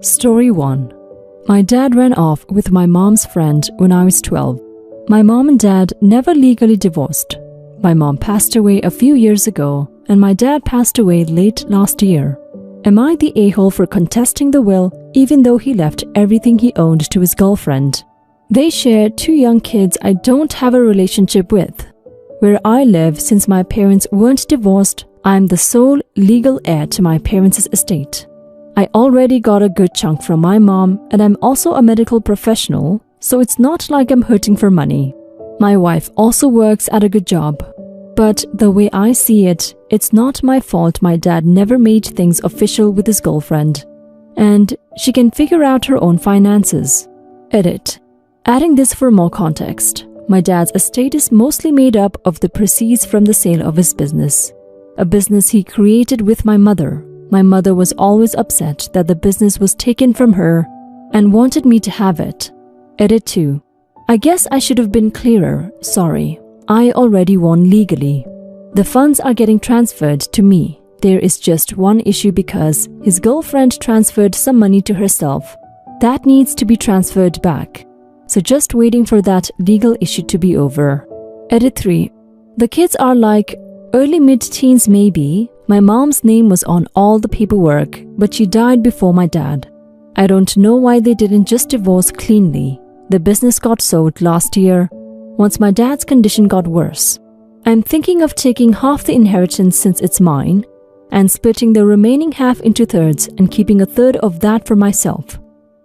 Story 1. My dad ran off with my mom's friend when I was 12. My mom and dad never legally divorced. My mom passed away a few years ago, and my dad passed away late last year. Am I the a-hole for contesting the will, even though he left everything he owned to his girlfriend? They share 2 young kids I don't have a relationship with. Where I live, since my parents weren't divorced, I am the sole legal heir to my parents' estate. I already got a good chunk from my mom, and I'm also a medical professional, so it's not like I'm hurting for money. My wife also works at a good job. But the way I see it, it's not my fault my dad never made things official with his girlfriend. And she can figure out her own finances. Edit. Adding this for more context, my dad's estate is mostly made up of the proceeds from the sale of his business. A business he created with my mother. My mother was always upset that the business was taken from her and wanted me to have it. Edit 2. I guess I should have been clearer, sorry. I already won legally. The funds are getting transferred to me. There is just one issue because his girlfriend transferred some money to herself. That needs to be transferred back. So just waiting for that legal issue to be over. Edit 3. The kids are like early mid-teens maybe. My mom's name was on all the paperwork, but she died before my dad. I don't know why they didn't just divorce cleanly. The business got sold last year, once my dad's condition got worse. I'm thinking of taking half the inheritance since it's mine, and splitting the remaining half into thirds and keeping a third of that for myself.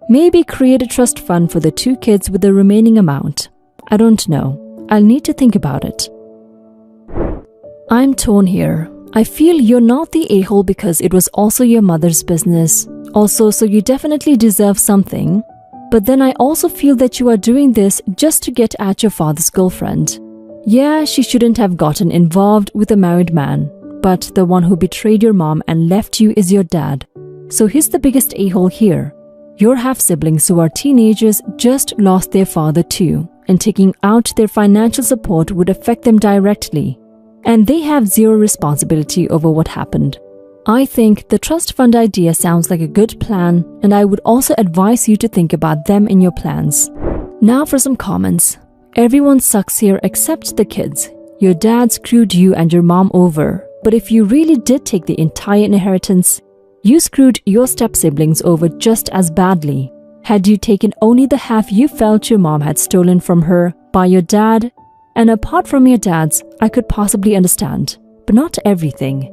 Maybe create a trust fund for the 2 kids with the remaining amount. I don't know. I'll need to think about it. I'm torn here. I feel you're not the a-hole because it was also your mother's business. Also, so you definitely deserve something. But then I also feel that you are doing this just to get at your father's girlfriend. Yeah, she shouldn't have gotten involved with a married man. But the one who betrayed your mom and left you is your dad. So he's the biggest a-hole here. Your half-siblings who are teenagers just lost their father too, and taking out their financial support would affect them directly. And they have zero responsibility over what happened. I think the trust fund idea sounds like a good plan, and I would also advise you to think about them in your plans. Now for some comments. Everyone sucks here except the kids. Your dad screwed you and your mom over, but if you really did take the entire inheritance, you screwed your step-siblings over just as badly. Had you taken only the half you felt your mom had stolen from her by your dad, and apart from your dad's, I could possibly understand, but not everything.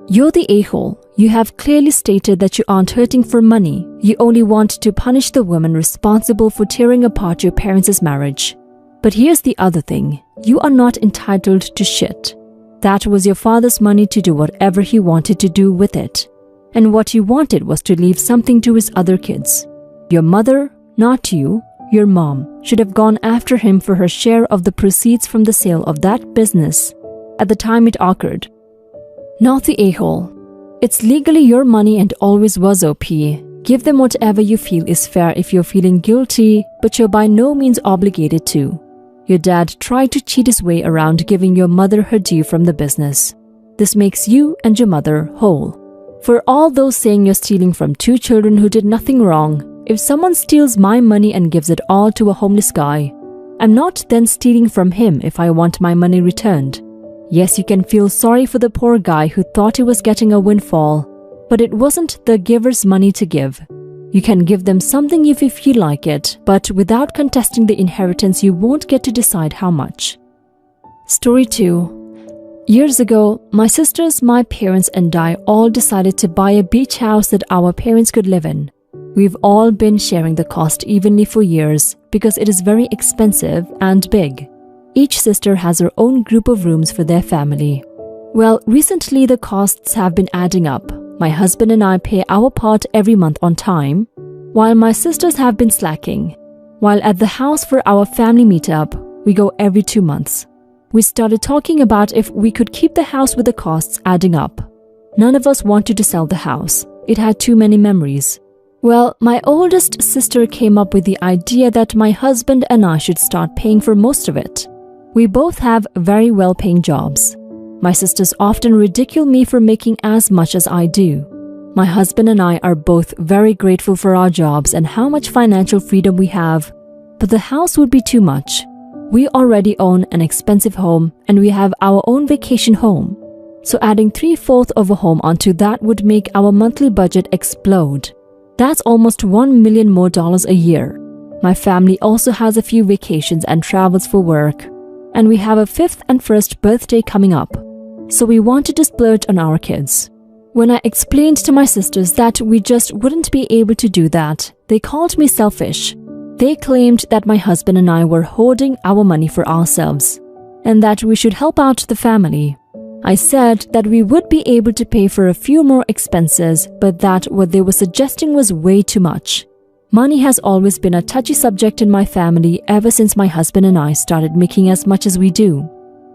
You're the a-hole. You have clearly stated that you aren't hurting for money. You only want to punish the woman responsible for tearing apart your parents' marriage. But here's the other thing. You are not entitled to shit. That was your father's money to do whatever he wanted to do with it. And what he wanted was to leave something to his other kids. Your mother, not you, your mom, should have gone after him for her share of the proceeds from the sale of that business at the time it occurred. Not the a-hole. It's legally your money and always was OP. Give them whatever you feel is fair if you're feeling guilty, but you're by no means obligated to. Your dad tried to cheat his way around giving your mother her due from the business. This makes you and your mother whole. For all those saying you're stealing from 2 children who did nothing wrong, if someone steals my money and gives it all to a homeless guy, I'm not then stealing from him if I want my money returned. Yes, you can feel sorry for the poor guy who thought he was getting a windfall, but it wasn't the giver's money to give. You can give them something if you feel like it, but without contesting the inheritance, you won't get to decide how much. Story 2. Years ago, my sisters, my parents, and I all decided to buy a beach house that our parents could live in. We've all been sharing the cost evenly for years because it is very expensive and big. Each sister has her own group of rooms for their family. Well, recently the costs have been adding up. My husband and I pay our part every month on time, while my sisters have been slacking. While at the house for our family meetup, we go every 2 months. We started talking about if we could keep the house with the costs adding up. None of us wanted to sell the house. It had too many memories. Well, my oldest sister came up with the idea that my husband and I should start paying for most of it. We both have very well-paying jobs. My sisters often ridicule me for making as much as I do. My husband and I are both very grateful for our jobs and how much financial freedom we have, but the house would be too much. We already own an expensive home and we have our own vacation home. So adding 3/4 of a home onto that would make our monthly budget explode. That's almost $1 million more a year. My family also has a few vacations and travels for work. And we have a 5th and 1st birthday coming up. So we wanted to splurge on our kids. When I explained to my sisters that we just wouldn't be able to do that, they called me selfish. They claimed that my husband and I were hoarding our money for ourselves and that we should help out the family. I said that we would be able to pay for a few more expenses, but that what they were suggesting was way too much. Money has always been a touchy subject in my family ever since my husband and I started making as much as we do.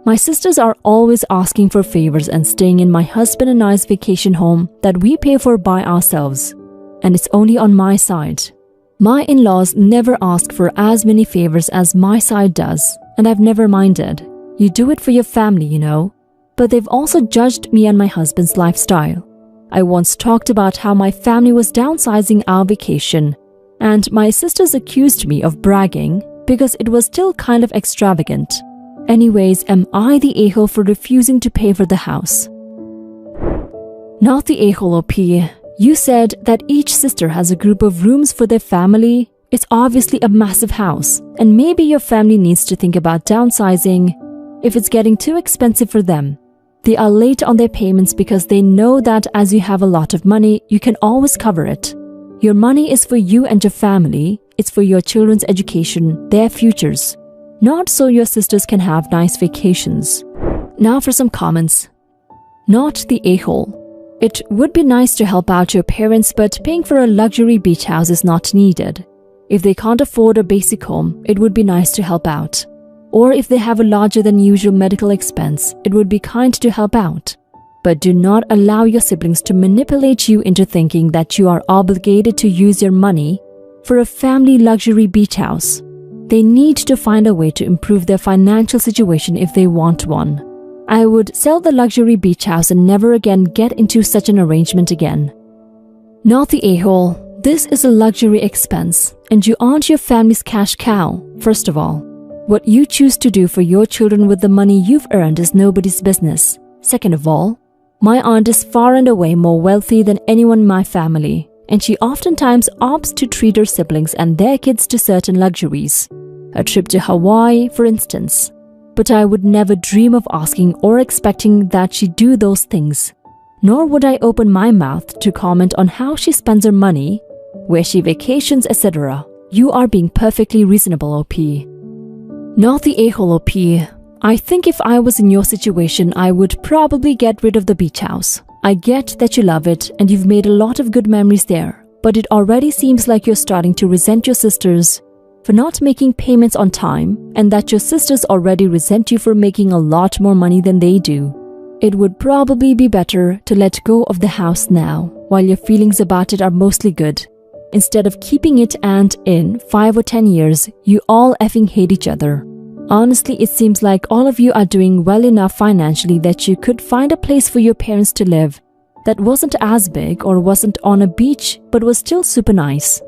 My sisters are always asking for favors and staying in my husband and I's vacation home that we pay for by ourselves. And it's only on my side. My in-laws never ask for as many favors as my side does, and I've never minded. You do it for your family, you know. But they've also judged me and my husband's lifestyle. I once talked about how my family was downsizing our vacation, and my sisters accused me of bragging because it was still kind of extravagant. Anyways, am I the a-hole for refusing to pay for the house? Not the a-hole, OP. You said that each sister has a group of rooms for their family. It's obviously a massive house, and maybe your family needs to think about downsizing if it's getting too expensive for them. They are late on their payments because they know that as you have a lot of money, you can always cover it. Your money is for you and your family. It's for your children's education, their futures. Not so your sisters can have nice vacations. Now for some comments. Not the a-hole. It would be nice to help out your parents, but paying for a luxury beach house is not needed. If they can't afford a basic home, it would be nice to help out. Or if they have a larger than usual medical expense, it would be kind to help out. But do not allow your siblings to manipulate you into thinking that you are obligated to use your money for a family luxury beach house. They need to find a way to improve their financial situation if they want one. I would sell the luxury beach house and never again get into such an arrangement again. Not the a-hole. This is a luxury expense, and you aren't your family's cash cow, first of all. What you choose to do for your children with the money you've earned is nobody's business. Second of all, my aunt is far and away more wealthy than anyone in my family, and she oftentimes opts to treat her siblings and their kids to certain luxuries. A trip to Hawaii, for instance. But I would never dream of asking or expecting that she do those things. Nor would I open my mouth to comment on how she spends her money, where she vacations, etc. You are being perfectly reasonable, OP. Not the a-hole, OP. I think if I was in your situation, I would probably get rid of the beach house. I get that you love it and you've made a lot of good memories there, but it already seems like you're starting to resent your sisters for not making payments on time, and that your sisters already resent you for making a lot more money than they do. It would probably be better to let go of the house now, while your feelings about it are mostly good, instead of keeping it and in 5 or 10 years, you all effing hate each other. Honestly, it seems like all of you are doing well enough financially that you could find a place for your parents to live that wasn't as big or wasn't on a beach but was still super nice.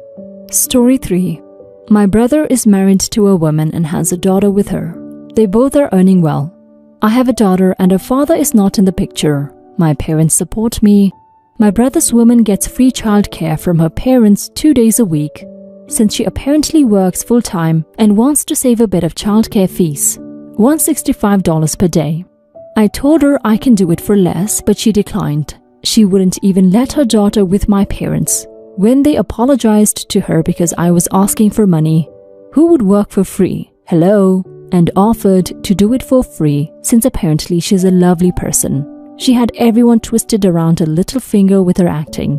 Story 3. My brother is married to a woman and has a daughter with her. They both are earning well. I have a daughter and her father is not in the picture. My parents support me. My brother's woman gets free childcare from her parents 2 days a week, since she apparently works full-time and wants to save a bit of childcare fees, $165 per day. I told her I can do it for less, but she declined. She wouldn't even let her daughter with my parents. When they apologized to her because I was asking for money, who would work for free? Hello? And offered to do it for free since apparently she's a lovely person. She had everyone twisted around her little finger with her acting.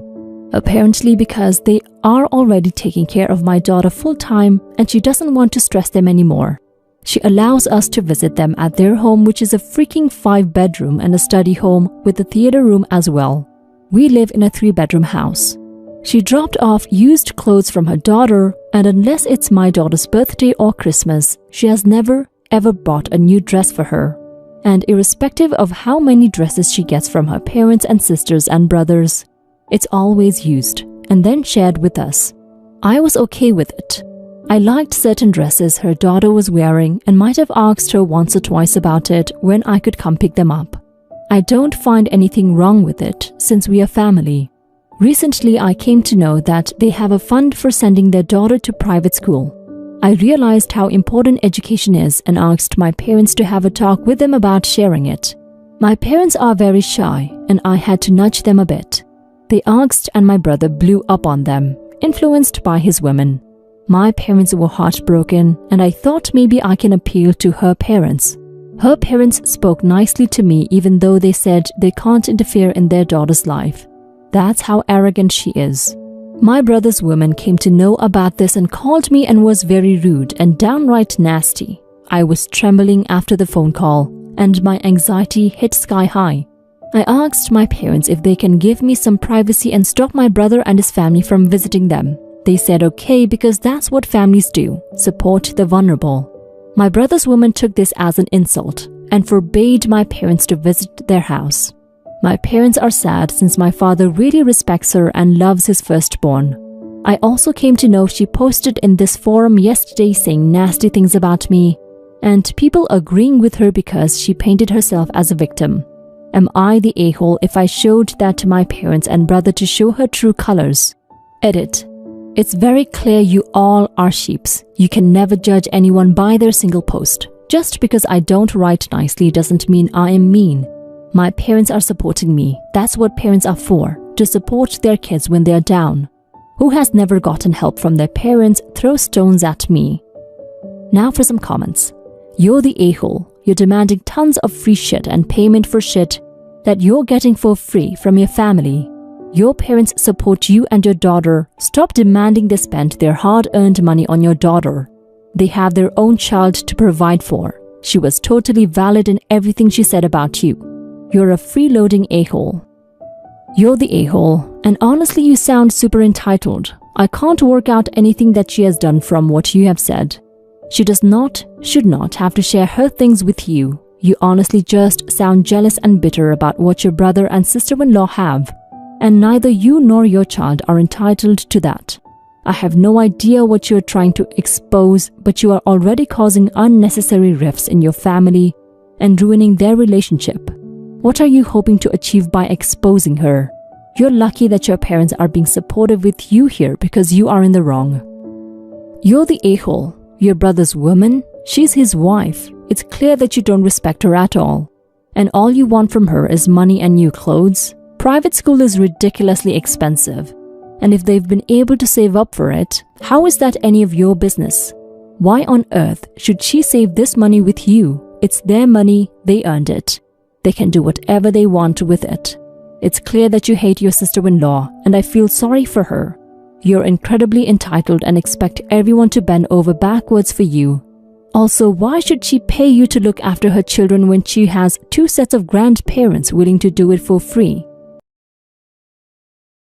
Apparently because they are already taking care of my daughter full-time and she doesn't want to stress them anymore. She allows us to visit them at their home, which is a freaking 5-bedroom and a study home with a theater room as well. We live in a 3-bedroom house. She dropped off used clothes from her daughter, and unless it's my daughter's birthday or Christmas, she has never ever bought a new dress for her. And irrespective of how many dresses she gets from her parents and sisters and brothers, It's always used and then shared with us. I was okay with it. I liked certain dresses her daughter was wearing and might have asked her once or twice about it when I could come pick them up. I don't find anything wrong with it since we are family. Recently, I came to know that they have a fund for sending their daughter to private school. I realized how important education is and asked my parents to have a talk with them about sharing it. My parents are very shy and I had to nudge them a bit. They asked and my brother blew up on them, influenced by his women. My parents were heartbroken and I thought maybe I can appeal to her parents. Her parents spoke nicely to me even though they said they can't interfere in their daughter's life. That's how arrogant she is. My brother's woman came to know about this and called me and was very rude and downright nasty. I was trembling after the phone call and my anxiety hit sky high. I asked my parents if they can give me some privacy and stop my brother and his family from visiting them. They said okay because that's what families do, support the vulnerable. My brother's woman took this as an insult and forbade my parents to visit their house. My parents are sad since my father really respects her and loves his firstborn. I also came to know she posted in this forum yesterday saying nasty things about me and people agreeing with her because she painted herself as a victim. Am I the a-hole if I showed that to my parents and brother to show her true colors? Edit. It's very clear you all are sheeps. You can never judge anyone by their single post. Just because I don't write nicely doesn't mean I am mean. My parents are supporting me. That's what parents are for, to support their kids when they're down. Who has never gotten help from their parents throws stones at me. Now for some comments. You're the a-hole. You're demanding tons of free shit and payment for shit that you're getting for free from your family. Your parents support you and your daughter. Stop demanding they spend their hard-earned money on your daughter. They have their own child to provide for. She was totally valid in everything she said about you. You're a freeloading a-hole. You're the a-hole, and honestly you sound super entitled. I can't work out anything that she has done from what you have said. She should not have to share her things with you. You honestly just sound jealous and bitter about what your brother and sister-in-law have, and neither you nor your child are entitled to that. I have no idea what you're trying to expose, but you are already causing unnecessary rifts in your family and ruining their relationship. What are you hoping to achieve by exposing her? You're lucky that your parents are being supportive with you here because you are in the wrong. You're the a-hole. Your brother's woman? She's his wife. It's clear that you don't respect her at all. And all you want from her is money and new clothes. Private school is ridiculously expensive. And if they've been able to save up for it, how is that any of your business? Why on earth should she save this money with you? It's their money, they earned it. They can do whatever they want with it. It's clear that you hate your sister-in-law, and I feel sorry for her. You're incredibly entitled and expect everyone to bend over backwards for you. Also, why should she pay you to look after her children when she has 2 sets of grandparents willing to do it for free?